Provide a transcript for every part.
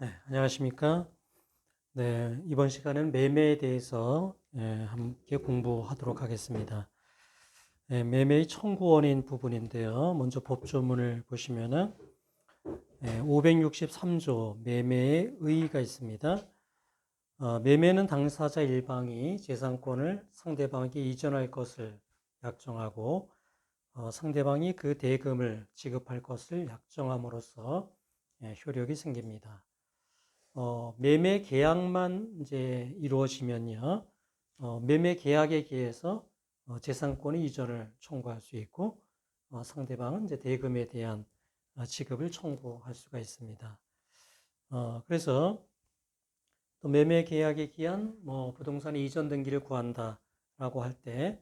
안녕하십니까? 네, 이번 시간은 매매에 대해서 함께 공부하도록 하겠습니다. 매매의 청구원인 부분인데요. 먼저 법조문을 보시면은 563조 매매의 의의가 있습니다. 매매는 당사자 일방이 재산권을 상대방에게 이전할 것을 약정하고 상대방이 그 대금을 지급할 것을 약정함으로써 효력이 생깁니다. 매매 계약만 이제 이루어지면요, 매매 계약에 기해서 재산권의 이전을 청구할 수 있고, 상대방은 이제 대금에 대한 지급을 청구할 수가 있습니다. 그래서 또 매매 계약에 기한 부동산의 이전 등기를 구한다라고 할 때,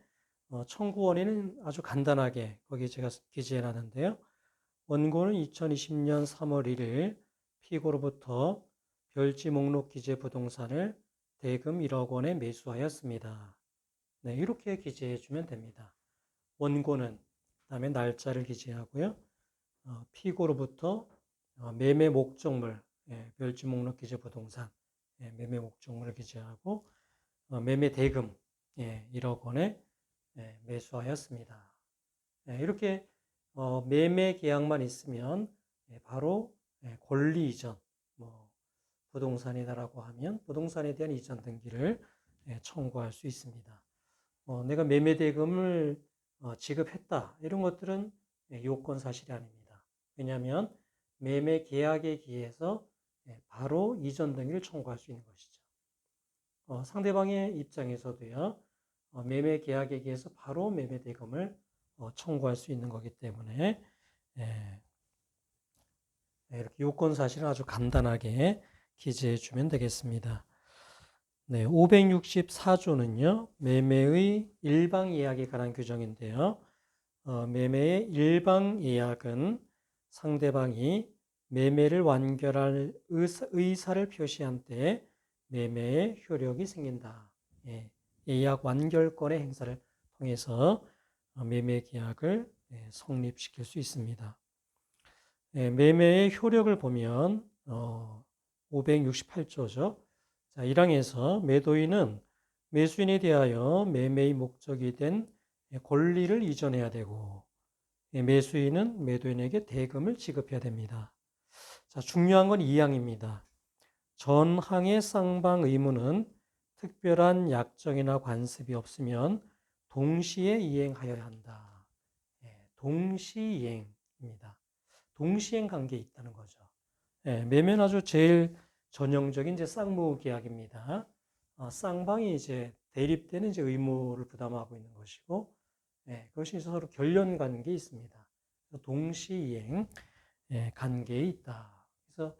청구 원인은 아주 간단하게 거기 제가 기재해 놨는데요. 원고는 2020년 3월 1일 피고로부터 별지 목록 기재 부동산을 대금 1억 원에 매수하였습니다. 네, 이렇게 기재해 주면 됩니다. 원고는 그다음에 날짜를 기재하고요. 피고로부터 매매 목적물, 별지 목록 기재 부동산, 매매 목적물을 기재하고 매매 대금 1억 원에 매수하였습니다. 이렇게 매매 계약만 있으면 바로 권리 이전, 부동산이다라고 하면 부동산에 대한 이전 등기를 청구할 수 있습니다. 내가 매매 대금을 지급했다 이런 것들은 요건 사실이 아닙니다. 왜냐하면 매매 계약에 기해서 바로 이전 등기를 청구할 수 있는 것이죠. 상대방의 입장에서도요, 매매 계약에 기해서 바로 매매 대금을 청구할 수 있는 거기 때문에 이렇게 요건 사실을 아주 간단하게 기재해 주면 되겠습니다. 네, 564조는요, 매매의 일방 예약에 관한 규정인데요. 매매의 일방 예약은 상대방이 매매를 완결할 의사를 표시한 때 매매의 효력이 생긴다. 예약 완결권의 행사를 통해서 매매 계약을 성립시킬 수 있습니다. 매매의 효력을 보면 568조죠. 자, 1항에서 매도인은 매수인에 대하여 매매의 목적이 된 권리를 이전해야 되고 매수인은 매도인에게 대금을 지급해야 됩니다. 자, 중요한 건 2항입니다. 전항의 쌍방 의무는 특별한 약정이나 관습이 없으면 동시에 이행하여야 한다. 동시이행입니다. 동시행 관계에 있다는 거죠. 매매는 아주 제일 전형적인 이제 쌍무 계약입니다. 쌍방이 이제 대립되는 이제 의무를 부담하고 있는 것이고, 그것이 서로 결련 관계에 있습니다. 동시이행 관계에 있다. 그래서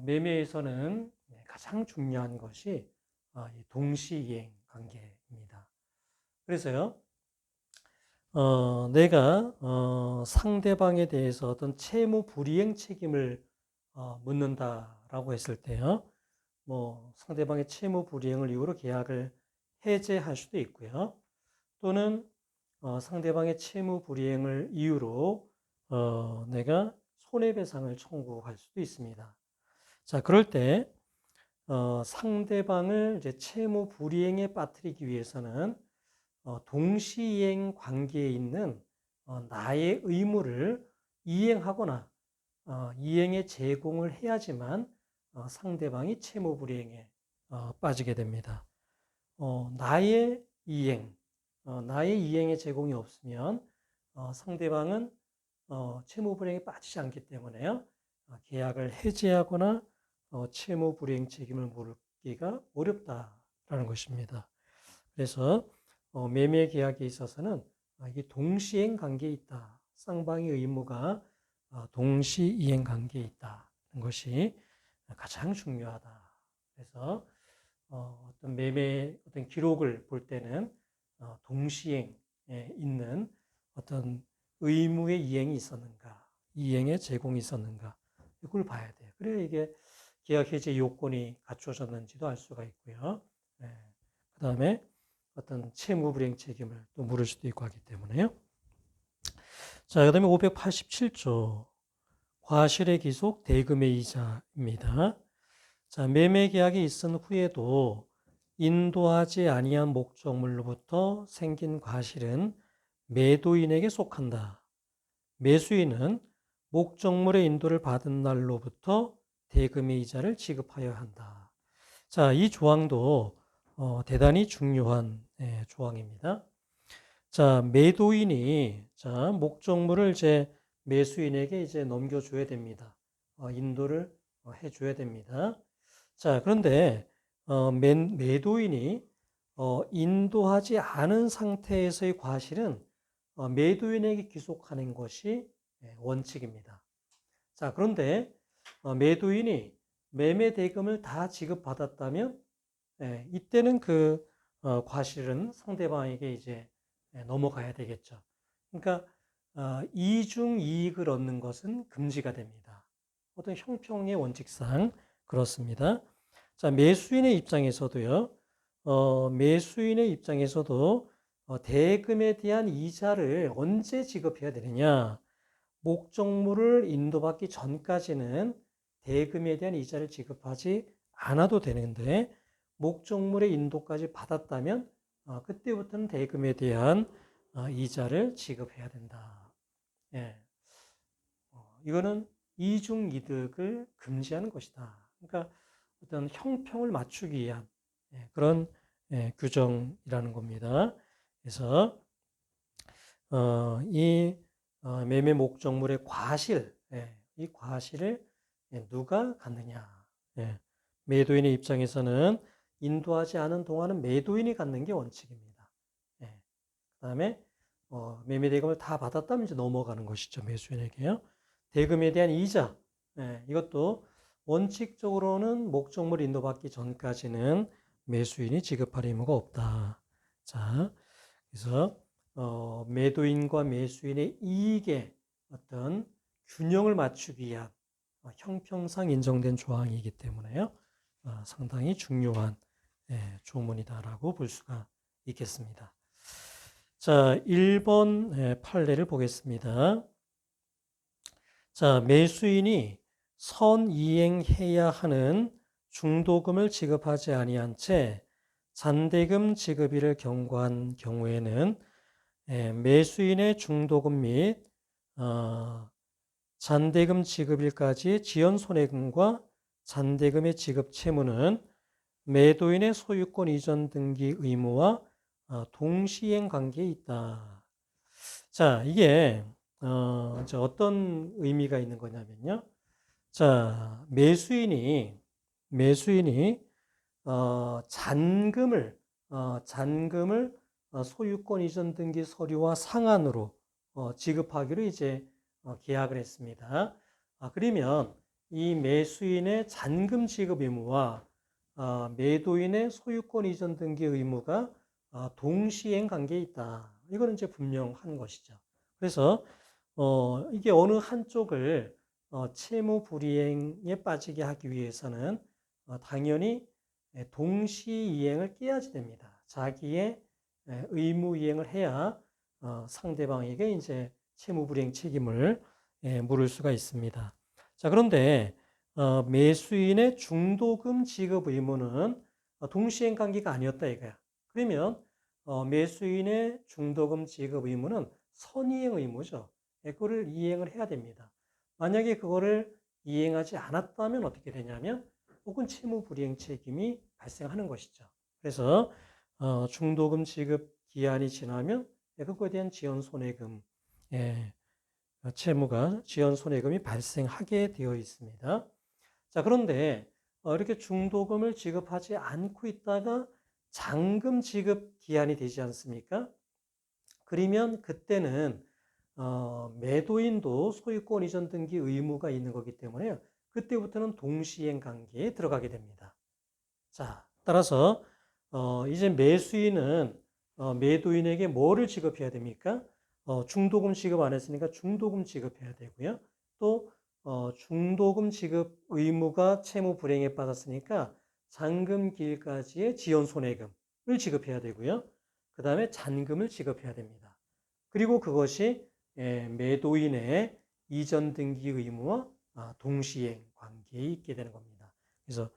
매매에서는 가장 중요한 것이 동시이행 관계입니다. 그래서요, 내가 상대방에 대해서 어떤 채무 불이행 책임을 묻는다라고 했을 때요, 상대방의 채무 불이행을 이유로 계약을 해제할 수도 있고요, 또는 상대방의 채무 불이행을 이유로 내가 손해배상을 청구할 수도 있습니다. 자, 그럴 때 상대방을 이제 채무 불이행에 빠뜨리기 위해서는 동시이행 관계에 있는 나의 의무를 이행하거나 이행에 제공을 해야지만 상대방이 채무 불이행에 빠지게 됩니다. 나의 이행에 제공이 없으면 상대방은 채무 불이행에 빠지지 않기 때문에요. 계약을 해지하거나 채무 불이행 책임을 물기가 어렵다라는 것입니다. 그래서 매매 계약에 있어서는 이게 동시행 관계에 있다. 쌍방의 의무가 동시이행 관계에 있다는 것이 가장 중요하다. 그래서 어떤 매매 어떤 기록을 볼 때는 동시행에 있는 어떤 의무의 이행이 있었는가, 이행의 제공이 있었는가, 이걸 봐야 돼요. 그래야 이게 계약 해지 요건이 갖춰졌는지도 알 수가 있고요. 그 다음에 어떤 채무 불이행 책임을 또 물을 수도 있고 하기 때문에요. 자, 그 다음에 587조 과실의 기속 대금의 이자입니다. 자, 매매 계약이 있은 후에도 인도하지 아니한 목적물로부터 생긴 과실은 매도인에게 속한다. 매수인은 목적물의 인도를 받은 날로부터 대금의 이자를 지급하여야 한다. 자, 이 조항도 대단히 중요한 조항입니다. 자, 매도인이 목적물을 이제 매수인에게 이제 넘겨줘야 됩니다. 인도를 해줘야 됩니다. 자, 그런데 매도인이 인도하지 않은 상태에서의 과실은 매도인에게 귀속하는 것이 원칙입니다. 자, 그런데 매도인이 매매 대금을 다 지급받았다면 이때는 그 과실은 상대방에게 이제 넘어가야 되겠죠. 그러니까 이중 이익을 얻는 것은 금지가 됩니다. 어떤 형평의 원칙상 그렇습니다. 자, 매수인의 입장에서도요. 매수인의 입장에서도 대금에 대한 이자를 언제 지급해야 되느냐? 목적물을 인도받기 전까지는 대금에 대한 이자를 지급하지 않아도 되는데 목적물의 인도까지 받았다면 그때부터는 대금에 대한 이자를 지급해야 된다. 예. 이거는 이중 이득을 금지하는 것이다. 그러니까 어떤 형평을 맞추기 위한 그런 규정이라는 겁니다. 그래서 이 매매 목적물의 과실, 이 과실을 누가 갖느냐? 매도인의 입장에서는 인도하지 않은 동안은 매도인이 갖는 게 원칙입니다. 그다음에 매매 대금을 다 받았다면 이제 넘어가는 것이죠. 매수인에게요. 대금에 대한 이자, 이것도 원칙적으로는 목적물 인도받기 전까지는 매수인이 지급할 의무가 없다. 자, 그래서 매도인과 매수인의 이익의 어떤 균형을 맞추기 위한 형평상 인정된 조항이기 때문에요. 상당히 중요한 조문이다라고 볼 수가 있겠습니다. 자, 1번 판례를 보겠습니다. 자, 매수인이 선이행해야 하는 중도금을 지급하지 아니한 채 잔대금 지급일을 경고한 경우에는 매수인의 중도금 및 잔대금 지급일까지의 지연손해금과 잔대금의 지급 채무는 매도인의 소유권 이전 등기 의무와 동시행 관계에 있다. 자, 이게 어떤 의미가 있는 거냐면요. 자, 매수인이 잔금을 소유권 이전 등기 서류와 상한으로 지급하기로 이제 계약을 했습니다. 그러면 이 매수인의 잔금 지급 의무와 매도인의 소유권 이전 등기 의무가 동시행 관계에 있다. 이거는 이제 분명한 것이죠. 그래서 이게 어느 한쪽을 채무 불이행에 빠지게 하기 위해서는 당연히 동시이행을 깨야지 됩니다. 자기의 의무 이행을 해야 상대방에게 이제 채무 불이행 책임을 물을 수가 있습니다. 자, 그런데 매수인의 중도금 지급 의무는 동시행 관계가 아니었다 이거야. 그러면 매수인의 중도금 지급 의무는 선이행 의무죠. 그거를 이행을 해야 됩니다. 만약에 그거를 이행하지 않았다면 어떻게 되냐면 혹은 채무 불이행 책임이 발생하는 것이죠. 그래서 중도금 지급 기한이 지나면 그거에 대한 지연 손해금 채무가 지연 손해금이 발생하게 되어 있습니다. 자, 그런데 이렇게 중도금을 지급하지 않고 있다가 잔금 지급 기한이 되지 않습니까? 그러면 그때는 매도인도 소유권 이전 등기 의무가 있는 거기 때문에 그때부터는 동시행 관계에 들어가게 됩니다. 자, 따라서 이제 매수인은 매도인에게 뭐를 지급해야 됩니까? 중도금 지급 안 했으니까 중도금 지급해야 되고요. 또 중도금 지급 의무가 채무 불이행에 빠졌으니까 잔금 기일까지의 지연 손해금을 지급해야 되고요. 그 다음에 잔금을 지급해야 됩니다. 그리고 그것이 매도인의 이전 등기 의무와 동시행 관계에 있게 되는 겁니다. 그래서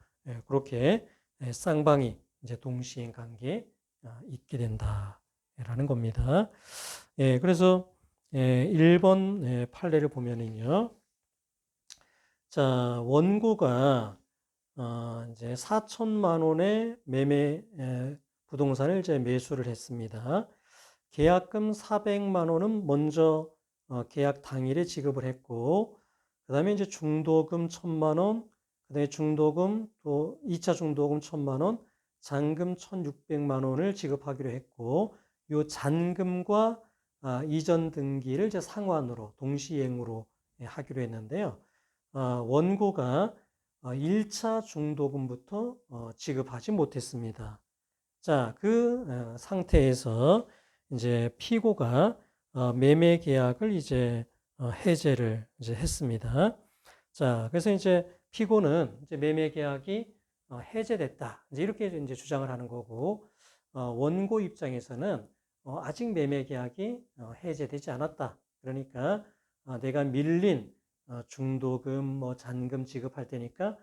그렇게 쌍방이 이제 동시행 관계에 있게 된다라는 겁니다. 그래서 1번 판례를 보면은요. 자, 원고가 이제 4천만 원의 매매 부동산을 이제 매수를 했습니다. 계약금 400만 원은 먼저 계약 당일에 지급을 했고, 그 다음에 이제 중도금 1,000만 원, 그 다음에 중도금 또 2차 중도금 1,000만 원, 잔금 1,600만 원을 지급하기로 했고, 요 잔금과 이전 등기를 이제 상환으로 동시행으로 하기로 했는데요. 원고가 1차 중도금부터 지급하지 못했습니다. 자, 그 상태에서 이제 피고가 매매 계약을 이제 해제를 이제 했습니다. 자, 그래서 이제 피고는 이제 매매 계약이 해제됐다. 이제 이렇게 이제 주장을 하는 거고, 원고 입장에서는 아직 매매 계약이 해제되지 않았다. 그러니까 내가 밀린 중도금, 뭐 잔금 지급할 테니까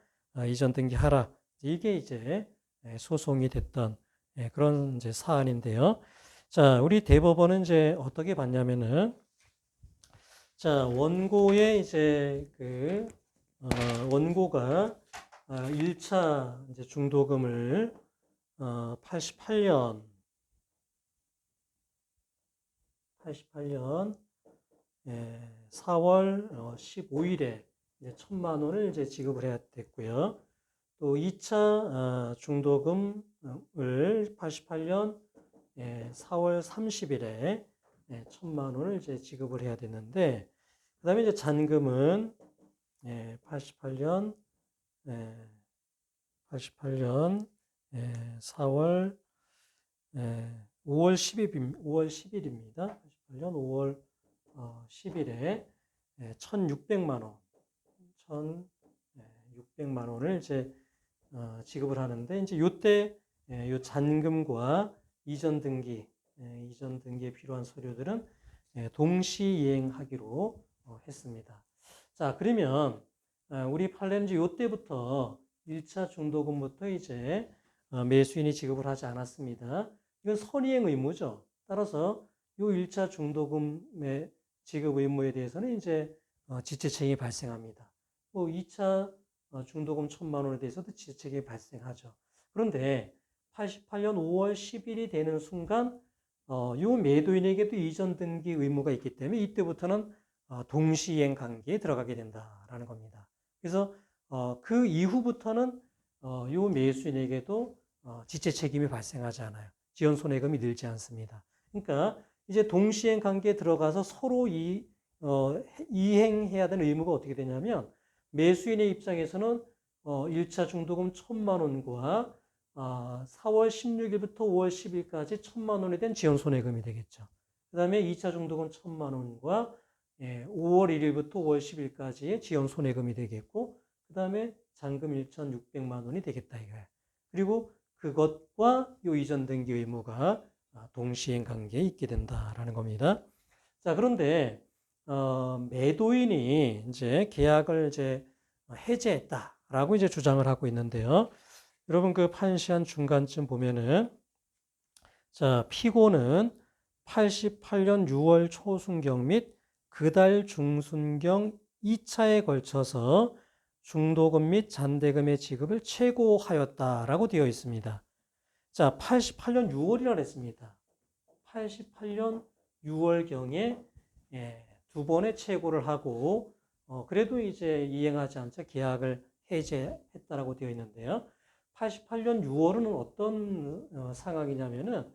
이전 등기하라. 이게 이제 소송이 됐던 그런 이제 사안인데요. 자, 우리 대법원은 이제 어떻게 봤냐면은, 자, 원고의 이제 원고가 1차 이제 중도금을 88년 4월 15일에 이제 1,000만 원을 이제 지급을 해야 됐고요. 또 2차 중도금을 88년 4월 30일에 1,000만 원을 이제 지급을 해야 되는데, 그 다음에 이제 잔금은 88년 4월 5월 10일입니다. 88년 5월 10일에 1,600만 원, 1,600만 원을 이제 지급을 하는데, 이제 요때 요 잔금과 이전 등기에 필요한 서류들은 동시이행하기로 했습니다. 자, 그러면 우리 판례는 이제 요때부터 1차 중도금부터 이제 매수인이 지급을 하지 않았습니다. 이건 선이행 의무죠. 따라서 요 1차 중도금의 지급 의무에 대해서는 이제 지체책임이 발생합니다. 또 2차 중도금 1,000만 원에 대해서도 지체책임이 발생하죠. 그런데 88년 5월 10일이 되는 순간 요 매도인에게도 이전 등기 의무가 있기 때문에 이때부터는 동시이행 관계에 들어가게 된다라는 겁니다. 그래서 그 이후부터는 요 매수인에게도 지체 책임이 발생하지 않아요. 지연 손해금이 늘지 않습니다. 그러니까 이제 동시행 관계에 들어가서 서로 이행해야 되는 의무가 어떻게 되냐면, 매수인의 입장에서는 1차 중도금 1,000만 원과 4월 16일부터 5월 10일까지 1,000만 원에 대한 지연 손해금이 되겠죠. 그 다음에 2차 중도금 1,000만 원과 5월 1일부터 5월 10일까지의 지연 손해금이 되겠고, 그 다음에 잔금 1,600만 원이 되겠다 이거예요. 그리고 그것과 요 이전 등기 의무가 동시행 관계에 있게 된다라는 겁니다. 자, 그런데 매도인이 이제 계약을 이제 해제했다라고 이제 주장을 하고 있는데요. 여러분 그 판시한 중간쯤 보면은, 자, 피고는 88년 6월 초순경 및 그달 중순경 2차에 걸쳐서 중도금 및 잔대금의 지급을 최고하였다라고 되어 있습니다. 자, 88년 6월이라 했습니다. 88년 6월경에 두 번의 최고를 하고 그래도 이제 이행하지 않자 계약을 해제했다라고 되어 있는데요. 88년 6월은 어떤 상황이냐면은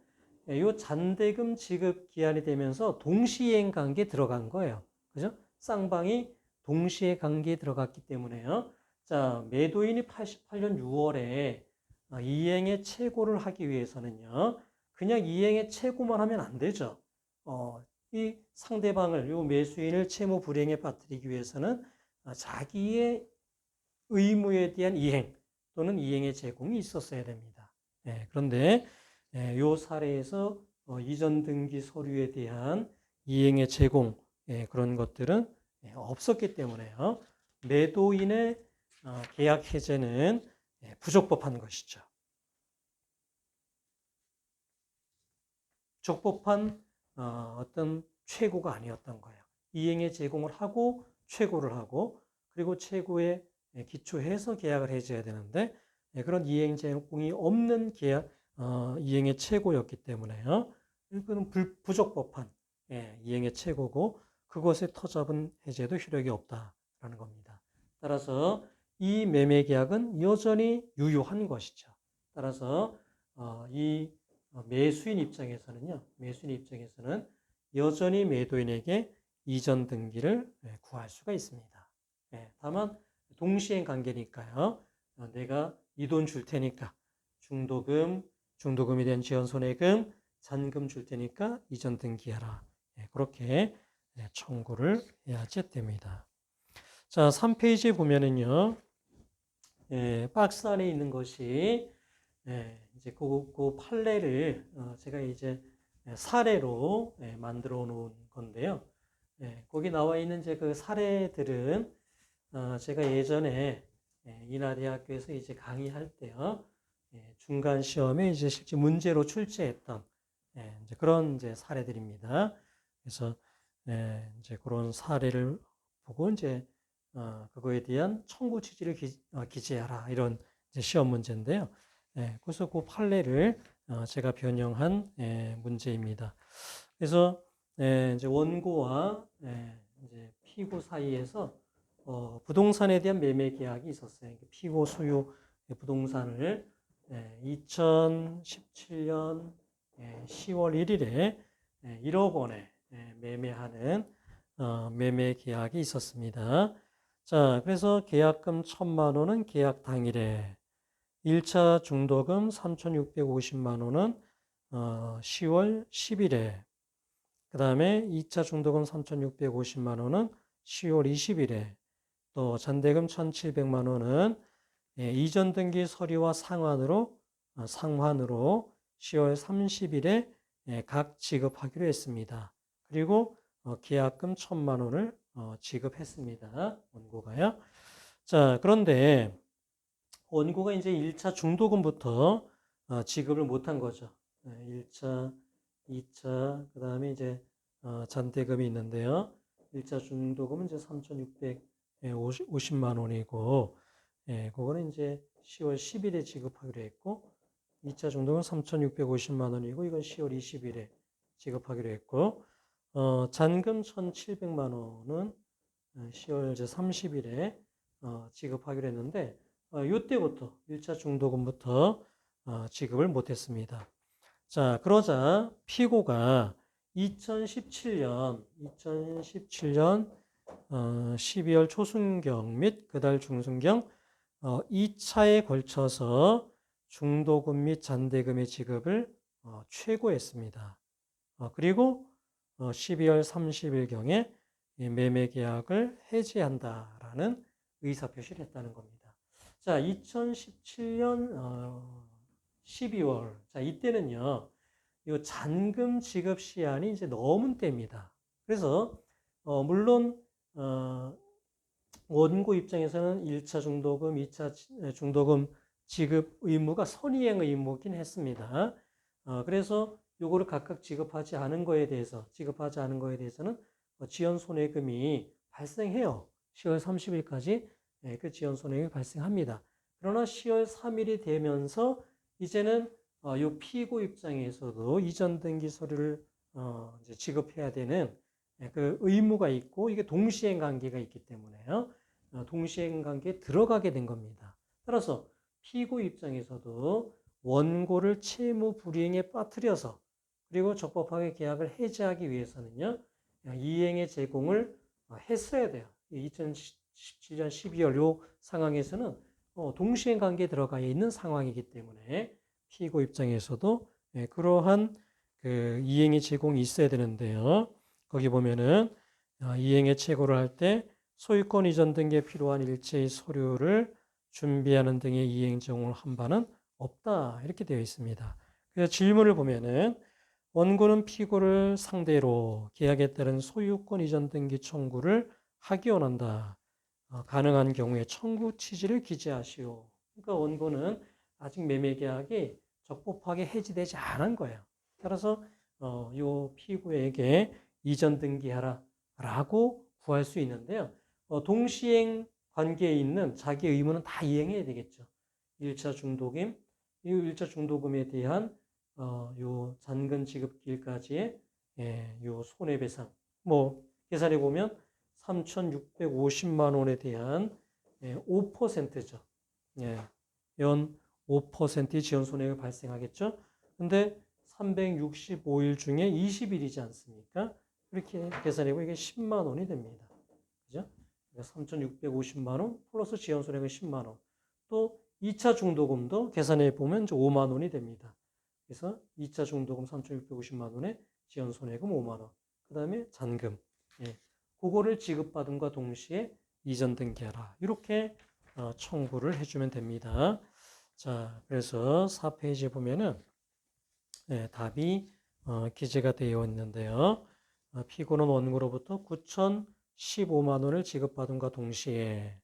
이 잔대금 지급 기한이 되면서 동시이행 관계에 들어간 거예요. 그죠? 쌍방이 동시에 관계에 들어갔기 때문에요. 자, 매도인이 88년 6월에 이행의 최고를 하기 위해서는요, 그냥 이행의 최고만 하면 안 되죠. 이 상대방을, 요 매수인을 채무 불이행에 빠뜨리기 위해서는 자기의 의무에 대한 이행 또는 이행의 제공이 있었어야 됩니다. 그런데 요 사례에서 이전 등기 서류에 대한 이행의 제공 그런 것들은 없었기 때문에요. 매도인의 계약 해제는 부적법한 것이죠. 적법한 어떤 최고가 아니었던 거예요. 이행의 제공을 하고 최고를 하고 그리고 최고에 기초해서 계약을 해줘야 되는데 그런 이행 제공이 없는 계약 이행의 최고였기 때문에요. 이거는 부적법한 이행의 최고고 그것의 터잡은 해제도 효력이 없다라는 겁니다. 따라서 이 매매 계약은 여전히 유효한 것이죠. 따라서 이 매수인 입장에서는 여전히 매도인에게 이전 등기를 구할 수가 있습니다. 다만 동시행 관계니까요. 내가 이 돈 줄 테니까 중도금이 된 지연손해금, 잔금 줄 테니까 이전 등기하라. 그렇게 청구를 해야지 됩니다. 자, 3페이지에 보면은요. 박스 안에 있는 것이 이제 그 판례를 제가 이제 사례로 만들어 놓은 건데요. 거기 나와 있는 이제 그 사례들은 제가 예전에 인하대학교에서 이제 강의할 때요. 중간 시험에 이제 실제 문제로 출제했던 이제 그런 이제 사례들입니다. 그래서 이제 그런 사례를 보고 이제 그거에 대한 청구 취지를 기재하라 이런 이제 시험 문제인데요. 그래서 그 판례를 제가 변형한 문제입니다. 그래서 이제 원고와 이제 피고 사이에서 부동산에 대한 매매 계약이 있었어요. 피고 소유 부동산을 2017년 10월 1일에 1억 원에 매매하는 매매 계약이 있었습니다. 자, 그래서 계약금 1,000만 원은 계약 당일에 1차 중도금 3,650만 원은 10월 10일에 그 다음에 2차 중도금 3,650만 원은 10월 20일에 또 잔대금 1,700만 원은 이전 등기 서류와 상환으로 10월 30일에 각 지급하기로 했습니다. 그리고 계약금 1,000만 원을 지급했습니다. 원고가요. 자, 그런데 원고가 이제 1차 중도금부터 지급을 못한 거죠. 1차, 2차, 그 다음에 이제 잔대금이 있는데요. 1차 중도금은 이제 3,650만 원이고, 그거는 이제 10월 10일에 지급하기로 했고, 2차 중도금은 3,650만 원이고, 이건 10월 20일에 지급하기로 했고, 잔금 1,700만 원은 10월 이제 30일에 지급하기로 했는데, 이때부터 1차 중도금부터 지급을 못했습니다. 자, 그러자 피고가 2017년 12월 초순경 및 그달 중순경 2차에 걸쳐서 중도금 및 잔대금의 지급을 최고했습니다. 그리고 12월 30일경에 매매 계약을 해지한다라는 의사표시를 했다는 겁니다. 자, 2017년 12월. 자, 이때는요, 이 잔금 지급 시한이 이제 넘은 때입니다. 그래서, 물론, 원고 입장에서는 1차 중도금, 2차 중도금 지급 의무가 선이행 의무긴 했습니다. 그래서 요거를 각각 지급하지 않은 거에 대해서는 지연 손해금이 발생해요. 10월 30일까지 그 지연 손해금이 발생합니다. 그러나 10월 3일이 되면서 이제는 요 피고 입장에서도 이전 등기 서류를 이제 지급해야 되는 그 의무가 있고 이게 동시행 관계가 있기 때문에요. 동시행 관계에 들어가게 된 겁니다. 따라서 피고 입장에서도 원고를 채무 불이행에 빠뜨려서 그리고 적법하게 계약을 해지하기 위해서는요. 이행의 제공을 했어야 돼요. 2017년 12월 요 상황에서는 동시행 관계에 들어가 있는 상황이기 때문에 피고 입장에서도 그러한 그 이행의 제공이 있어야 되는데요. 거기 보면은 이행의 최고를 할 때 소유권 이전 등기에 필요한 일체의 서류를 준비하는 등의 이행 제공을 한 바는 없다 이렇게 되어 있습니다. 그래서 질문을 보면은 원고는 피고를 상대로 계약에 따른 소유권 이전 등기 청구를 하기 원한다. 가능한 경우에 청구 취지를 기재하시오. 그러니까 원고는 아직 매매계약이 적법하게 해지되지 않은 거예요. 따라서 요 피고에게 이전 등기하라 라고 구할 수 있는데요. 동시행 관계에 있는 자기 의무는 다 이행해야 되겠죠. 1차 중도금, 이 1차 중도금에 대한 요 잔금 지급일까지의 요 손해배상. 뭐 계산해 보면 3,650만 원에 대한 5%죠. 연 5%의 지연 손해가 발생하겠죠. 근데 365일 중에 20일이지 않습니까? 그렇게 계산해보면 이게 10만 원이 됩니다. 그죠? 3,650만 원 플러스 지연 손해가 10만 원. 또 2차 중도금도 계산해보면 5만 원이 됩니다. 그래서 2차 중도금 3,650만 원에 지연 손해금 5만 원. 그 다음에 잔금. 그거를 지급받음과 동시에 이전 등기하라. 이렇게 청구를 해주면 됩니다. 자, 그래서 4페이지에 보면은 답이 기재가 되어 있는데요. 피고는 원고로부터 9,015만 원을 지급받음과 동시에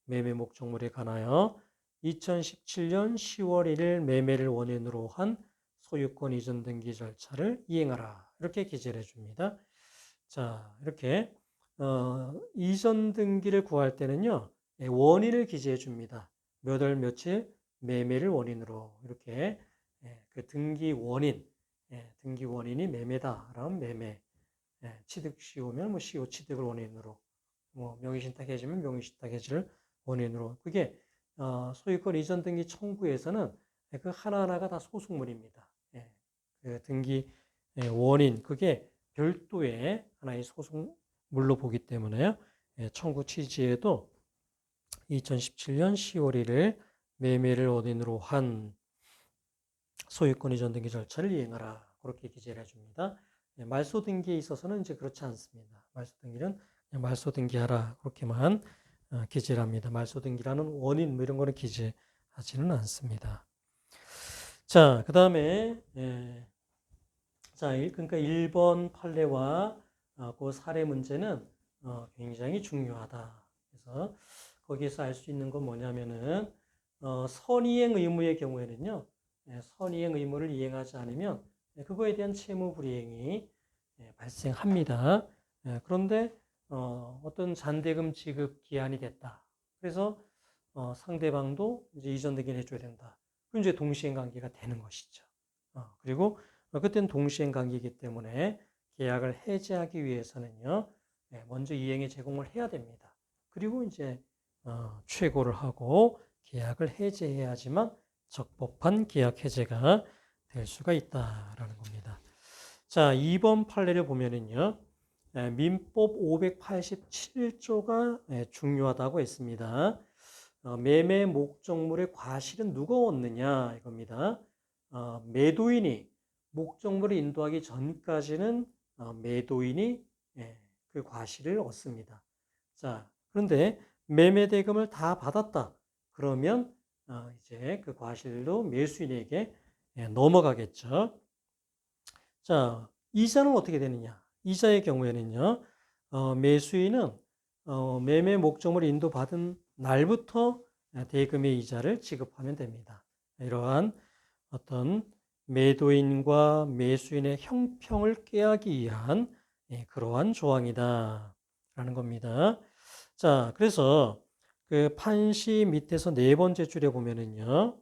매매 목적물에 관하여 2017년 10월 1일 매매를 원인으로 한 소유권 이전 등기 절차를 이행하라. 이렇게 기재를 해줍니다. 자, 이렇게 이전 등기를 구할 때는요, 원인을 기재해 줍니다. 몇 월 며칠 매매를 원인으로 이렇게 그 등기 원인, 등기 원인이 매매다라면 매매, 취득 시효면 뭐 시효 취득을 원인으로, 뭐 명의신탁 해지면 명의신탁 해지를 원인으로. 그게 소유권 이전 등기 청구에서는 그 하나하나가 다 소속물입니다. 그 등기 원인 그게 별도의 하나의 소속물로 보기 때문에요. 청구 취지에도 2017년 10월 1일 매매를 원인으로 한 소유권 이전 등기 절차를 이행하라. 그렇게 기재를 해줍니다. 말소 등기에 있어서는 이제 그렇지 않습니다. 말소 등기는 그냥 말소 등기하라. 그렇게만 기재를 합니다. 말소 등기라는 원인 뭐 이런 거는 기재하지는 않습니다. 자, 그 다음에 자, 그러니까 1번 판례와 그 사례 문제는 굉장히 중요하다. 그래서 거기에서 알 수 있는 건 뭐냐면은 선이행 의무의 경우에는요, 선이행 의무를 이행하지 않으면 그거에 대한 채무 불이행이 발생합니다. 그런데 어떤 잔대금 지급 기한이 됐다. 그래서 상대방도 이제 이전 등기를 해줘야 된다. 그럼 이제 동시행 관계가 되는 것이죠. 그리고 그때는 동시행 관계이기 때문에 계약을 해지하기 위해서는요, 먼저 이행의 제공을 해야 됩니다. 그리고 이제 최고를 하고 계약을 해지해야지만 적법한 계약 해제가 될 수가 있다라는 겁니다. 자, 2번 판례를 보면은요, 민법 587조가 중요하다고 했습니다. 매매 목적물의 과실은 누가 얻느냐 이겁니다. 매도인이 목적물을 인도하기 전까지는 매도인이 그 과실을 얻습니다. 자, 그런데 매매 대금을 다 받았다. 그러면 이제 그 과실로 매수인에게 넘어가겠죠. 자, 이자는 어떻게 되느냐? 이자의 경우에는요, 매수인은 매매 목적물을 인도받은 날부터 대금의 이자를 지급하면 됩니다. 이러한 어떤 매도인과 매수인의 형평을 꾀하기 위한 그러한 조항이다 라는 겁니다. 자, 그래서 그 판시 밑에서 네 번째 줄에 보면은요,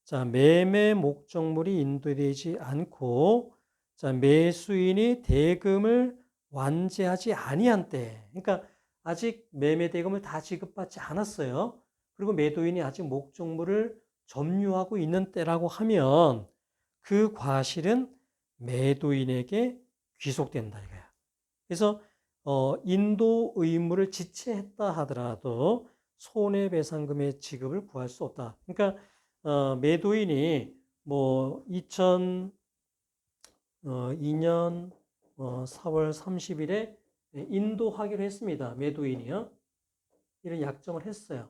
자, 매매 목적물이 인도되지 않고 자, 매수인이 대금을 완제하지 아니한 때, 그러니까 아직 매매 대금을 다 지급받지 않았어요. 그리고 매도인이 아직 목적물을 점유하고 있는 때라고 하면 그 과실은 매도인에게 귀속된다 이거야. 그래서 인도 의무를 지체했다 하더라도 손해배상금의 지급을 구할 수 없다. 그러니까 매도인이 뭐 2002년 4월 30일에 인도하기로 했습니다. 매도인이요. 이런 약정을 했어요.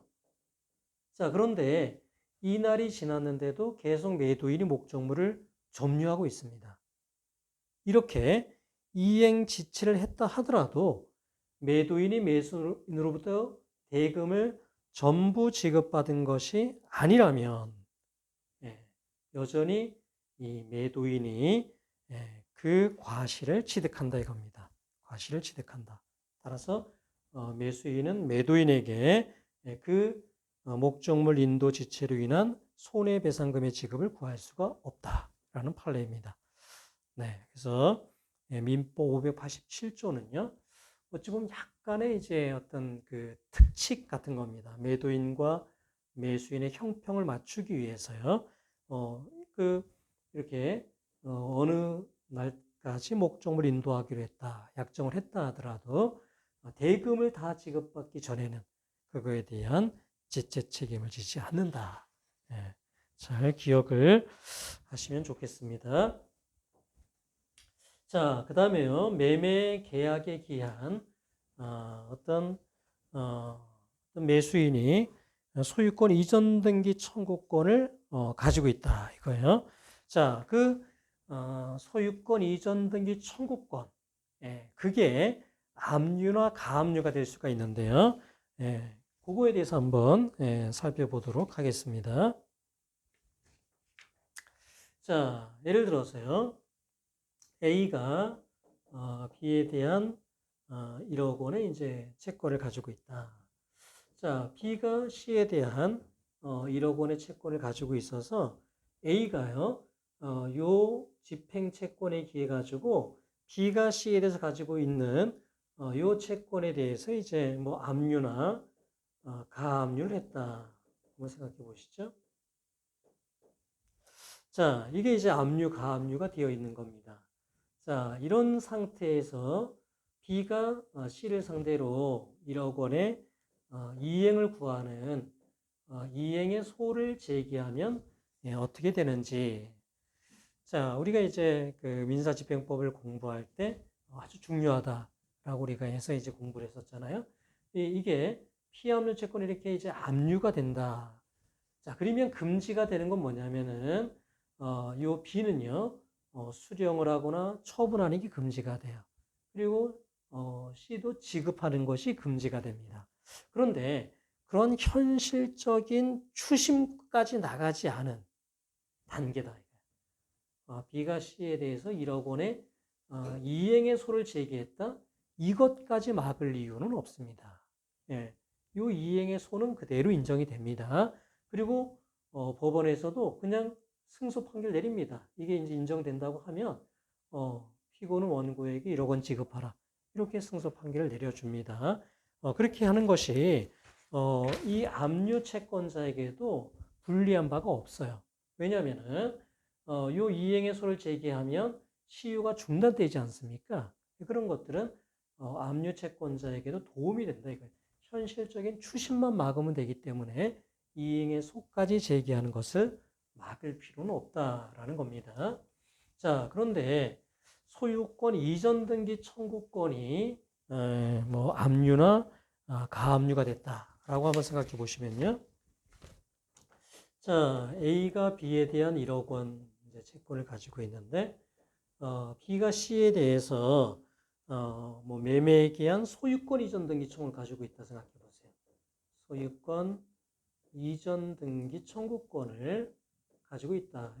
자, 그런데 이날이 지났는데도 계속 매도인이 목적물을 점유하고 있습니다. 이렇게 이행 지체를 했다 하더라도 매도인이 매수인으로부터 대금을 전부 지급받은 것이 아니라면 여전히 이 매도인이 그 과실을 취득한다 이겁니다. 과실을 취득한다. 따라서 매수인은 매도인에게 그 목적물 인도 지체로 인한 손해배상금의 지급을 구할 수가 없다라는 판례입니다. 네, 그래서 민법 587조는요. 어찌 보면 약간의 이제 어떤 그 특칙 같은 겁니다. 매도인과 매수인의 형평을 맞추기 위해서요. 이렇게 어느 날까지 목적물 인도하기로 했다, 약정을 했다 하더라도 대금을 다 지급받기 전에는 그거에 대한 지체 책임을 지지 않는다. 잘 기억을 하시면 좋겠습니다. 자, 그 다음에요. 매매 계약에 기한 어떤 매수인이 소유권 이전 등기 청구권을 가지고 있다 이거예요. 자, 그 소유권 이전 등기 청구권, 그게 압류나 가압류가 될 수가 있는데요. 그거에 대해서 한번 살펴보도록 하겠습니다. 자, 예를 들어서요. A가 B에 대한 1억 원의 이제 채권을 가지고 있다. 자, B가 C에 대한 1억 원의 채권을 가지고 있어서 A가요, 요 집행 채권에 기해 가지고 B가 C에 대해서 가지고 있는 요 채권에 대해서 이제 뭐 압류나 가압류를 했다. 한번 생각해 보시죠. 자, 이게 이제 압류, 가압류가 되어 있는 겁니다. 자, 이런 상태에서 B가 C를 상대로 1억 원의 이행을 구하는 이행의 소를 제기하면 어떻게 되는지. 자, 우리가 이제 그 민사집행법을 공부할 때 아주 중요하다라고 우리가 해서 이제 공부를 했었잖아요. 이게 피압류 채권이 이렇게 이제 압류가 된다. 자, 그러면 금지가 되는 건 뭐냐면은 요 B는요. 수령을 하거나 처분하는 게 금지가 돼요. 그리고 C도 지급하는 것이 금지가 됩니다. 그런데 그런 현실적인 추심까지 나가지 않은 단계다. B가 C에 대해서 1억 원의 이행의 소를 제기했다. 이것까지 막을 이유는 없습니다. 예, 이 이행의 소는 그대로 인정이 됩니다. 그리고 법원에서도 그냥 승소 판결 내립니다. 이게 이제 인정된다고 하면 피고는 원고에게 1억 원 지급하라. 이렇게 승소 판결을 내려줍니다. 그렇게 하는 것이 이 압류 채권자에게도 불리한 바가 없어요. 왜냐하면은 요 이행의 소를 제기하면 시효가 중단되지 않습니까? 그런 것들은 압류 채권자에게도 도움이 된다 이거예요. 현실적인 추심만 막으면 되기 때문에 이행의 소까지 제기하는 것을 막을 필요는 없다라는 겁니다. 자, 그런데 소유권 이전 등기 청구권이 뭐 압류나 가압류가 됐다라고 한번 생각해 보시면요. 자, A가 B에 대한 1억 원 이제 채권을 가지고 있는데 B가 C에 대해서 뭐 매매에 기한 소유권 이전 등기 청구를 가지고 있다 생각해 보세요. 소유권 이전 등기 청구권을 가지고 있다.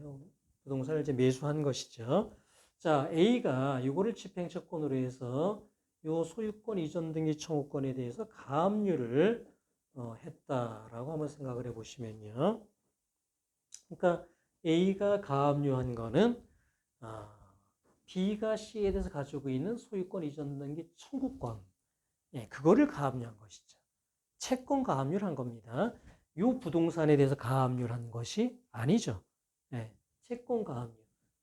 부동산을 이제 매수한 것이죠. 자, A가 이거를 집행채권으로 해서 요 소유권 이전 등기 청구권에 대해서 가압류를 했다라고 한번 생각을 해보시면요. 그러니까 A가 가압류한 거는 B가 C에 대해서 가지고 있는 소유권 이전 등기 청구권, 그거를 가압류한 것이죠. 채권 가압류를 한 겁니다. 이 부동산에 대해서 가압류를 한 것이 아니죠. 채권 가압류.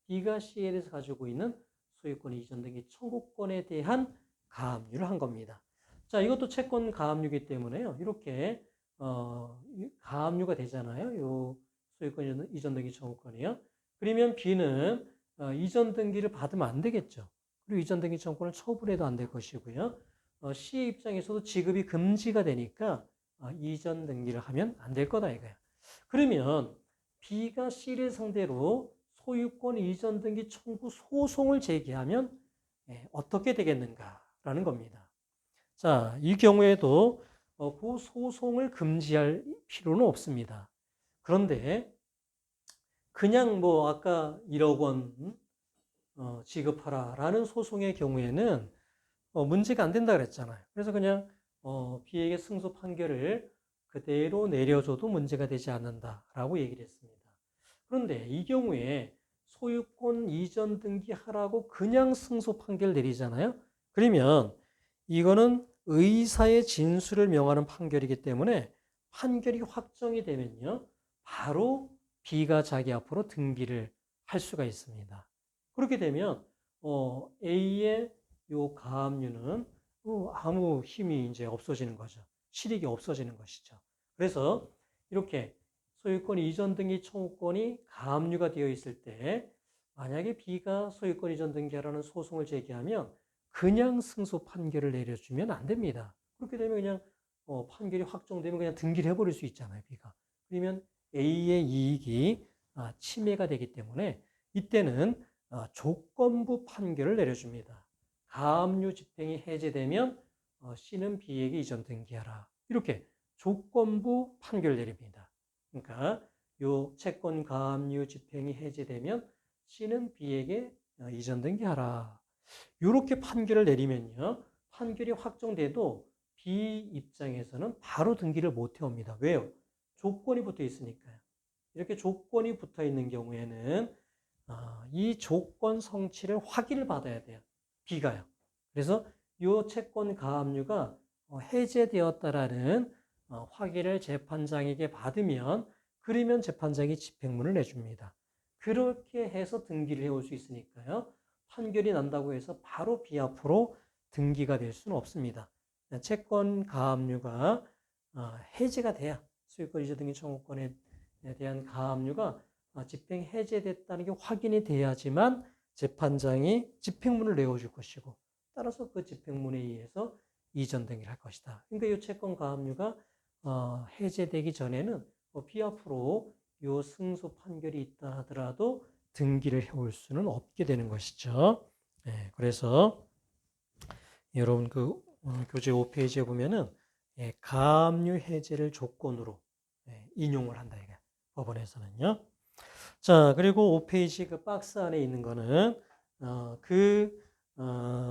B가 C에 대해서 가지고 있는 소유권 이전 등기 청구권에 대한 가압류를 한 겁니다. 자, 이것도 채권 가압류이기 때문에요. 이렇게 가압류가 되잖아요. 요 소유권 이전 등기 청구권이요. 그러면 B는 이전 등기를 받으면 안 되겠죠. 그리고 이전 등기 청구권을 처분해도 안 될 것이고요. C의 입장에서도 지급이 금지가 되니까 이전 등기를 하면 안 될 거다 이거야. 그러면 B가 C를 상대로 소유권 이전 등기 청구 소송을 제기하면 어떻게 되겠는가라는 겁니다. 자, 이 경우에도 그 소송을 금지할 필요는 없습니다. 그런데 그냥 뭐 아까 1억 원 지급하라라는 소송의 경우에는 문제가 안 된다 그랬잖아요. 그래서 그냥 B에게 승소 판결을 그대로 내려줘도 문제가 되지 않는다라고 얘기를 했습니다. 그런데 이 경우에 소유권 이전 등기하라고 그냥 승소 판결 내리잖아요. 그러면 이거는 의사의 진술을 명하는 판결이기 때문에 판결이 확정이 되면요, 바로 B가 자기 앞으로 등기를 할 수가 있습니다. 그렇게 되면 A의 요 가압류는 아무 힘이 이제 없어지는 거죠. 실익이 없어지는 것이죠. 그래서 이렇게 소유권 이전 등기 청구권이 가압류가 되어 있을 때 만약에 B가 소유권 이전 등기하라는 소송을 제기하면 그냥 승소 판결을 내려주면 안 됩니다. 그렇게 되면 그냥 판결이 확정되면 그냥 등기를 해버릴 수 있잖아요, B가. 그러면 A의 이익이 침해가 되기 때문에 이때는 조건부 판결을 내려줍니다. 가압류 집행이 해제되면 C는 B에게 이전 등기하라. 이렇게 조건부 판결을 내립니다. 그러니까 요 채권 가압류 집행이 해제되면 C는 B에게 이전 등기하라. 이렇게 판결을 내리면요, 판결이 확정돼도 B 입장에서는 바로 등기를 못 해옵니다. 왜요? 조건이 붙어 있으니까요. 이렇게 조건이 붙어 있는 경우에는 이 조건 성취를 확인을 받아야 돼요. B가요. 그래서 이 채권 가압류가 해제되었다라는 확인을 재판장에게 받으면, 그러면 재판장이 집행문을 내줍니다. 그렇게 해서 등기를 해올 수 있으니까요, 판결이 난다고 해서 바로 B 앞으로 등기가 될 수는 없습니다. 채권 가압류가 해제가 돼야, 소유권 이전 등기 청구권에 대한 가압류가 집행 해제됐다는 게 확인이 돼야지만 재판장이 집행문을 내어줄 것이고, 따라서 그 집행문에 의해서 이전 등기를 할 것이다. 그러니까 이 채권 가압류가 해제되기 전에는 B 앞으로 이 승소 판결이 있다 하더라도 등기를 해올 수는 없게 되는 것이죠. 네, 그래서 여러분 그 교재 5페이지에 보면은 가압류 해제를 조건으로 인용을 한다 이게 법원에서는요. 자, 그리고 5페이지 그 박스 안에 있는 거는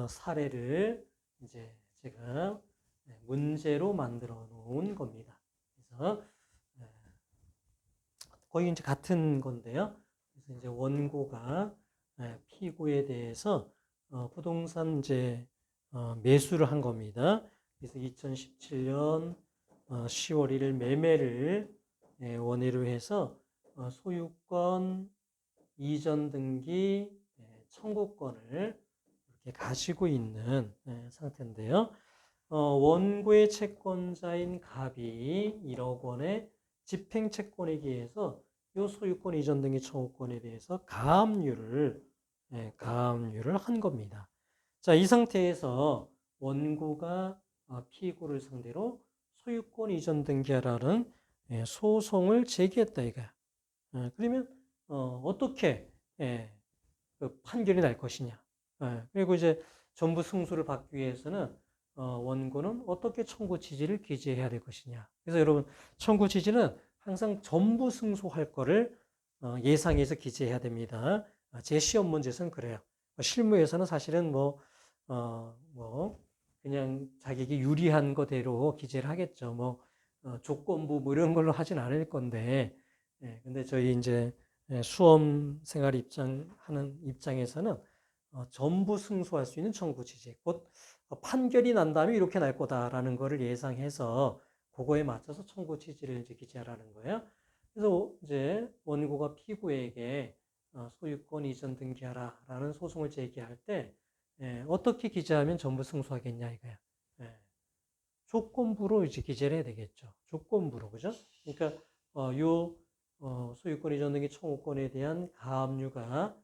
사례를 이제 제가 문제로 만들어 놓은 겁니다. 그래서 거의 이제 같은 건데요. 그래서 이제 원고가 피고에 대해서 부동산 이제 매수를 한 겁니다. 그래서 2017년 10월 1일 매매를 원의로 해서 소유권 이전 등기 청구권을 이렇게 가지고 있는 상태인데요. 원고의 채권자인 갑이 1억 원의 집행 채권에 의해서 이 소유권 이전 등기 청구권에 대해서 가압류를 한 겁니다. 자, 이 상태에서 원고가 피고를 상대로 소유권 이전 등기하라는 소송을 제기했다 이거야. 그러면 어떻게 그 판결이 날 것이냐. 그리고 이제 전부 승소를 받기 위해서는 원고는 어떻게 청구 취지를 기재해야 될 것이냐. 그래서 여러분 청구 취지는 항상 전부 승소할 거를 예상해서 기재해야 됩니다. 제 시험 문제에서는 그래요. 실무에서는 사실은 그냥 자기에게 유리한 거대로 기재를 하겠죠. 조건부 이런 걸로 하진 않을 건데, 근데 저희 이제 수험 생활 하는 입장에서는 전부 승소할 수 있는 청구 취지, 곧 판결이 난 다음에 이렇게 날 거다라는 거를 예상해서 그거에 맞춰서 청구 취지를 이제 기재하라는 거예요. 그래서 이제 원고가 피고에게 소유권 이전 등기하라라는 소송을 제기할 때 어떻게 기재하면 전부 승소하겠냐 이거야. 조건부로 이제 기재를 해야 되겠죠. 조건부로, 그죠? 그러니까 소유권 이전 등기 청구권에 대한 가압류가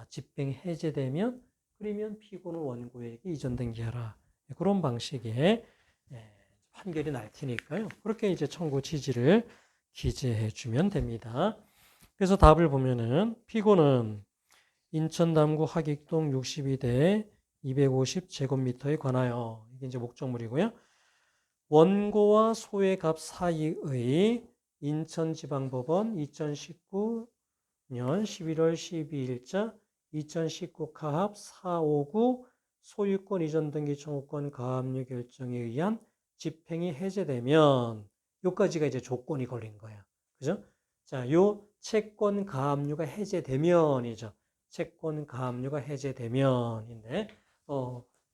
집행 해제되면, 그러면 피고는 원고에게 이전 등기하라. 그런 방식의 판결이 날 테니까요. 그렇게 이제 청구 취지를 기재해 주면 됩니다. 그래서 답을 보면은 피고는 인천 남구 하객동 62대 250제곱미터에 관하여, 이게 이제 목적물이고요. 원고와 소의 값 사이의 인천지방법원 2019년 11월 12일자 2019 가합 459 소유권 이전 등기 청구권 가압류 결정에 의한 집행이 해제되면 요까지가 이제 조건이 걸린 거예요. 그죠? 자, 요 채권 가압류가 해제되면이죠. 채권 가압류가 해제되면인데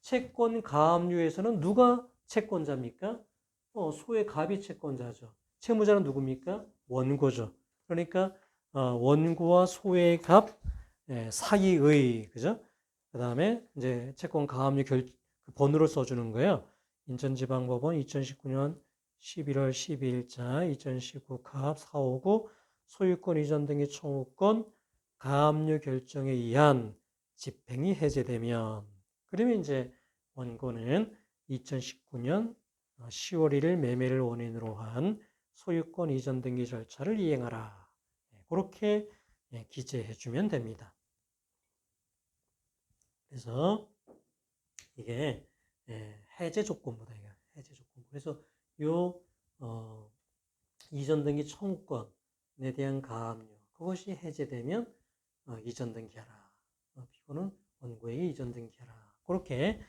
채권 가압류에서는 누가 채권자입니까? 소의 갑이 채권자죠. 채무자는 누굽니까? 원고죠. 그러니까 원고와 소의 갑 사이의 그죠? 그다음에 이제 채권 가압류 번호를 써주는 거예요. 인천지방법원 2019년 11월 12일자 2019 가압 459 소유권 이전 등의 청구권 가압류 결정에 의한 집행이 해제되면 그러면 이제 원고는 2019년 10월 1일 매매를 원인으로 한 소유권 이전 등기 절차를 이행하라. 그렇게 기재해 주면 됩니다. 그래서 이게 해제 조건부다. 이게 해제 조건부. 그래서 요 이전 등기 청구권에 대한 가압류 그것이 해제되면 이전 등기하라. 피고는 원고에게 이전 등기하라. 그렇게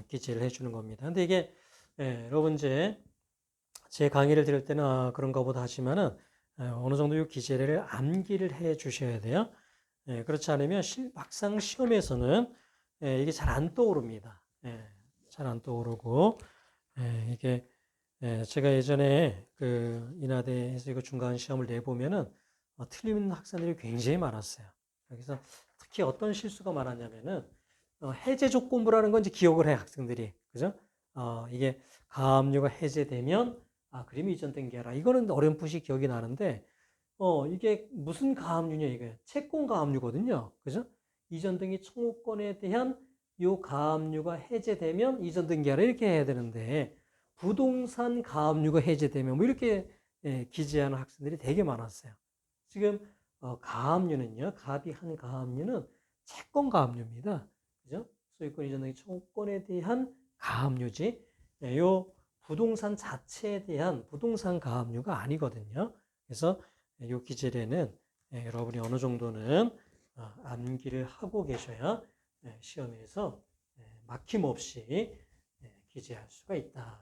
기재를 해주는 겁니다. 근데 이게 여러분 이제 제 강의를 들을 때는 그런가 보다 하지만은 어느 정도 이 기재를 암기를 해 주셔야 돼요. 그렇지 않으면 막상 시험에서는 이게 잘 안 떠오릅니다. 잘 안 떠오르고 이게 제가 예전에 그 인하대에서 이거 중간 시험을 내보면은 틀린 학생들이 굉장히 많았어요. 그래서 특히 어떤 실수가 많았냐면은 해제 조건부라는 건 이제 기억을 해 학생들이 그죠? 이게 가압류가 해제되면 그림이 이전 등기하라. 이거는 어렴풋이 기억이 나는데 이게 무슨 가압류냐 이게 채권 가압류거든요. 그죠? 이전 등기 청구권에 대한 요 가압류가 해제되면 이전 등기하라 이렇게 해야 되는데 부동산 가압류가 해제되면 뭐 이렇게 기재하는 학생들이 되게 많았어요. 지금 가압류는요. 갑이 한 가압류는 채권 가압류입니다. 그죠? 소유권 이전 등기 청구권에 대한 가압류지. 요 부동산 자체에 대한 부동산 가압류가 아니거든요. 그래서 이 기재례는 여러분이 어느 정도는 암기를 하고 계셔야 시험에서 막힘없이 기재할 수가 있다.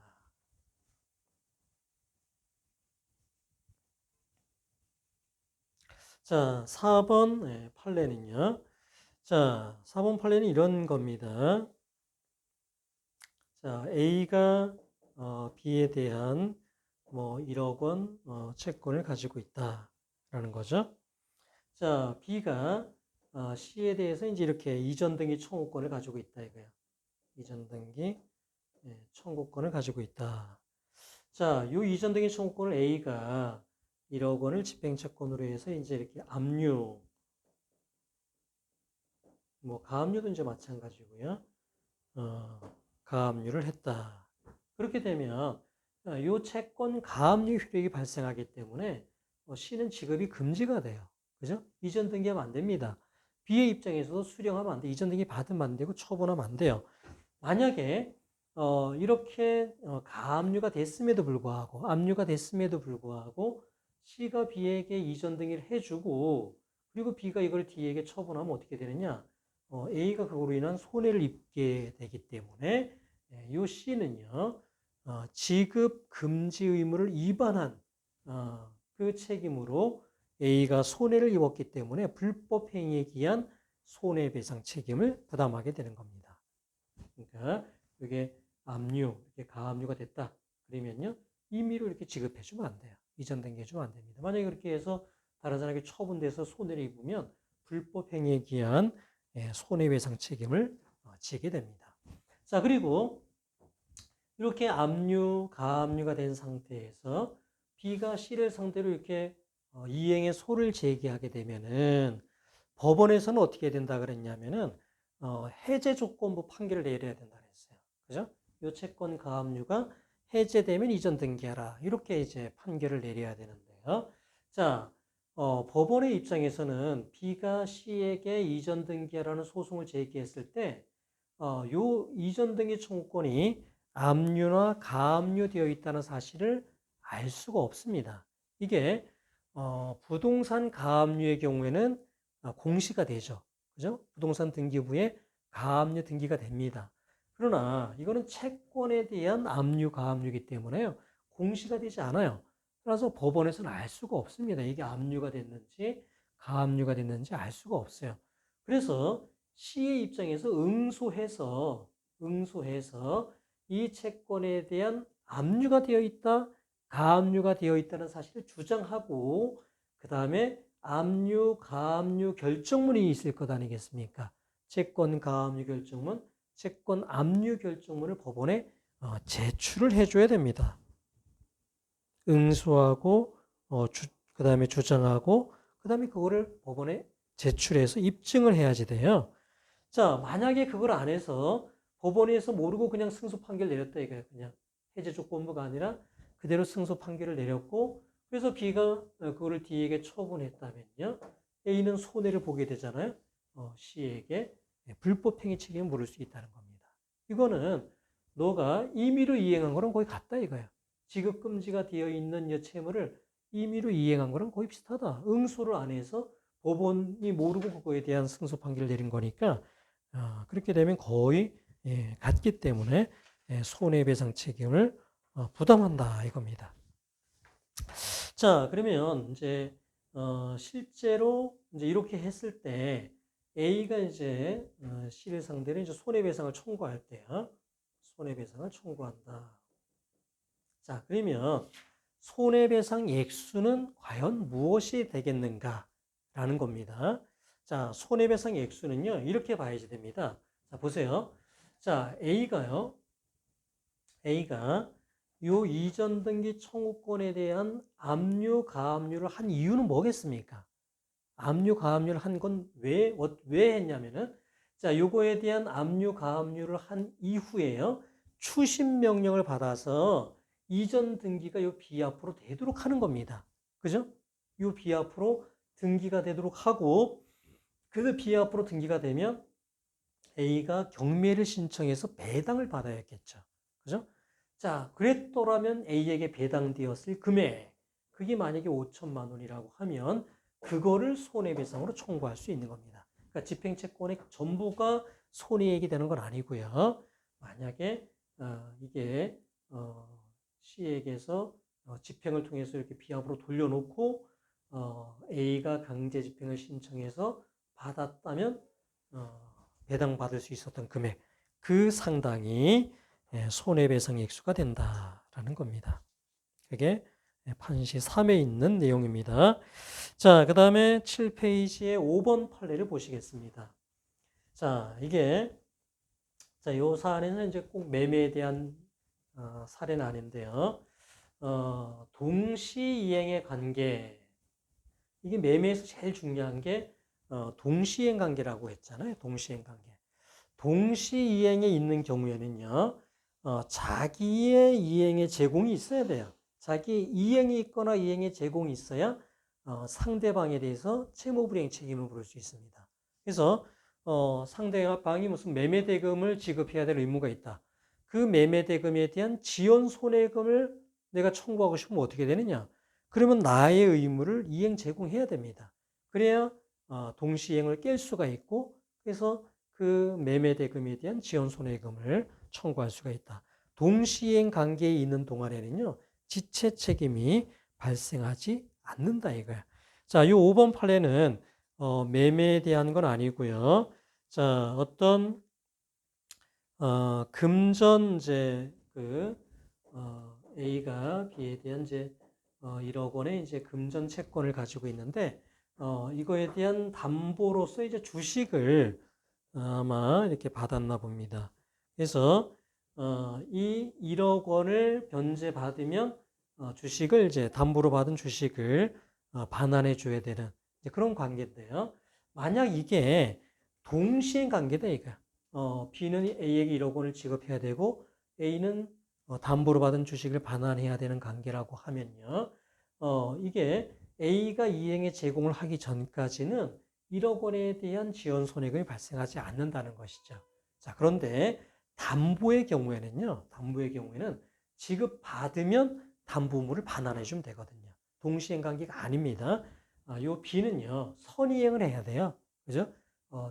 자, 4번 판례는요. 자, 4번 판례는 이런 겁니다. 자, A가 B에 대한 뭐 1억 원 채권을 가지고 있다라는 거죠. 자, B가 C에 대해서 이제 이렇게 이전 등기 청구권을 가지고 있다 이거야. 이전 등기 청구권을 가지고 있다. 자, 이 이전 등기 청구권을 A가 1억 원을 집행채권으로 해서 이제 이렇게 압류, 뭐 가압류도 이제 마찬가지고요. 가압류를 했다. 그렇게 되면 이 채권 가압류 효력이 발생하기 때문에 C는 지급이 금지가 돼요. 그죠? 이전 등기하면 안 됩니다. B의 입장에서도 수령하면 안 돼. 이전 등기 받으면 안 되고 처분하면 안 돼요. 만약에 이렇게 가압류가 됐음에도 불구하고 압류가 됐음에도 불구하고 C가 B에게 이전 등기를 해주고 그리고 B가 이걸 D에게 처분하면 어떻게 되느냐? A가 그거로 인한 손해를 입게 되기 때문에 이 C는요 지급 금지 의무를 위반한 그 책임으로 A가 손해를 입었기 때문에 불법 행위에 기한 손해배상 책임을 부담하게 되는 겁니다. 그러니까 이게 압류, 이렇게 가압류가 됐다. 그러면요 임의로 이렇게 지급해주면 안 돼요. 이전 등기해주면 안 됩니다. 만약에 그렇게 해서 다른 사람에게 처분돼서 손해를 입으면 불법 행위에 기한 손해배상 책임을 지게 됩니다. 자, 그리고 이렇게 압류, 가압류가 된 상태에서 B가 C를 상대로 이렇게 이행의 소를 제기하게 되면은 법원에서는 어떻게 된다 그랬냐면은 해제 조건부 판결을 내려야 된다 그랬어요. 그죠? 이 채권 가압류가 해제되면 이전 등기하라. 이렇게 이제 판결을 내려야 되는데요. 자, 법원의 입장에서는 B가 C에게 이전 등기하라는 소송을 제기했을 때, 요 이전 등기 청구권이 압류나 가압류되어 있다는 사실을 알 수가 없습니다. 이게 부동산 가압류의 경우에는 공시가 되죠. 그죠? 부동산 등기부에 가압류 등기가 됩니다. 그러나 이거는 채권에 대한 압류, 가압류이기 때문에요. 공시가 되지 않아요. 따라서 법원에서는 알 수가 없습니다. 이게 압류가 됐는지 가압류가 됐는지 알 수가 없어요. 그래서 시의 입장에서 응소해서 이 채권에 대한 압류가 되어 있다, 가압류가 되어 있다는 사실을 주장하고 그 다음에 압류, 가압류 결정문이 있을 것 아니겠습니까? 채권 가압류 결정문, 채권 압류 결정문을 법원에 제출을 해줘야 됩니다. 응수하고 그 다음에 주장하고 그 다음에 그거를 법원에 제출해서 입증을 해야지 돼요. 자, 만약에 그걸 안 해서 법원에서 모르고 그냥 승소 판결 내렸다 이거예요. 그냥 해제 조건부가 아니라 그대로 승소 판결을 내렸고 그래서 B가 그거를 D에게 처분했다면요. A는 손해를 보게 되잖아요. C에게 불법행위 책임을 물을 수 있다는 겁니다. 이거는 너가 임의로 이행한 거랑 거의 같다 이거야. 지급 금지가 되어 있는 이 채무를 임의로 이행한 거랑 거의 비슷하다. 응소를 안 해서 법원이 모르고 그거에 대한 승소 판결을 내린 거니까 그렇게 되면 거의 같기 때문에 손해배상 책임을 부담한다 이겁니다. 자, 그러면 이제 실제로 이제 이렇게 했을 때 A가 이제 C를 상대로 이제 손해배상을 청구할 때요. 손해배상을 청구한다. 자, 그러면 손해배상 액수는 과연 무엇이 되겠는가라는 겁니다. 자, 손해배상 액수는요, 이렇게 봐야지 됩니다. 자, 보세요. 자, A가 요 이전 등기 청구권에 대한 압류, 가압류를 한 이유는 뭐겠습니까? 압류, 가압류를 한 건 왜 했냐면은, 자, 요거에 대한 압류, 가압류를 한 이후에요, 추심 명령을 받아서 이전 등기가 요 B 앞으로 되도록 하는 겁니다. 그죠? 요 B 앞으로 등기가 되도록 하고, 그 B 앞으로 등기가 되면 A가 경매를 신청해서 배당을 받아야겠죠. 그죠? 자, 그랬더라면 A에게 배당되었을 금액, 그게 만약에 5천만 원이라고 하면 그거를 손해배상으로 청구할 수 있는 겁니다. 그러니까 집행채권의 전부가 손해액이 되는 건 아니고요. 만약에 이게 C에게서 집행을 통해서 이렇게 B압으로 돌려놓고 A가 강제 집행을 신청해서 받았다면 배당받을 수 있었던 금액, 그 상당이 손해배상 액수가 된다라는 겁니다. 그게 판시 3에 있는 내용입니다. 자, 그 다음에 7페이지의 5번 판례를 보시겠습니다. 자, 이게 자, 요 사안에는 이제 꼭 매매에 대한 사례는 아닌데요. 동시이행의 관계, 이게 매매에서 제일 중요한 게 동시이행 관계라고 했잖아요. 동시이행 관계. 동시이행에 있는 경우에는요, 자기의 이행의 제공이 있어야 돼요. 자기 이행이 있거나 이행의 제공이 있어야 상대방에 대해서 채무불이행 책임을 물을 수 있습니다. 그래서 상대방이 무슨 매매대금을 지급해야 될 의무가 있다. 그 매매대금에 대한 지연 손해금을 내가 청구하고 싶으면 어떻게 되느냐? 그러면 나의 의무를 이행 제공해야 됩니다. 그래야 동시이행을 깰 수가 있고 그래서 그 매매대금에 대한 지연 손해금을 청구할 수가 있다. 동시이행 관계에 있는 동안에는요, 지체 책임이 발생하지 않는다 이거야. 자, 이 5번 판례는 매매에 대한 건 아니고요. 자, 어떤 금전 이제 A가 B에 대한 이제 1억 원의 이제 금전 채권을 가지고 있는데 이거에 대한 담보로서 이제 주식을 아마 이렇게 받았나 봅니다. 그래서 이 1억 원을 변제받으면 주식을 이제 담보로 받은 주식을 반환해 줘야 되는 그런 관계인데요. 만약 이게 동시행 관계다 이거야. B는 A에게 1억 원을 지급해야 되고 A는 담보로 받은 주식을 반환해야 되는 관계라고 하면요. 이게 A가 이행의 제공을 하기 전까지는 1억 원에 대한 지연 손해금이 발생하지 않는다는 것이죠. 자, 그런데 담보의 경우에는 지급받으면 담보물을 반환해 주면 되거든요. 동시행 관계가 아닙니다. 요 B는요, 선이행을 해야 돼요. 그죠?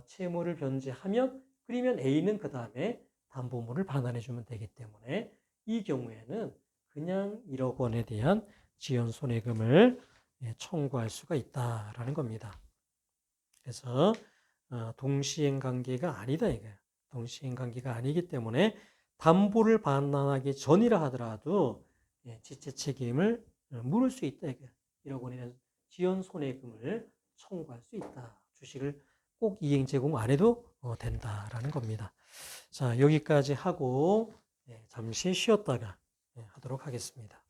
채무를 변제하면, 그러면 A는 그 다음에 담보물을 반환해 주면 되기 때문에 이 경우에는 그냥 1억 원에 대한 지연 손해금을 청구할 수가 있다라는 겁니다. 그래서 동시행 관계가 아니다 이거예요. 동시행 관계가 아니기 때문에 담보를 반환하기 전이라 하더라도 지체 책임을 물을 수 있다 이거예요. 1억 원에 대한 지연 손해금을 청구할 수 있다. 주식을 꼭 이행 제공 안 해도 된다라는 겁니다. 자, 여기까지 하고 잠시 쉬었다가 하도록 하겠습니다.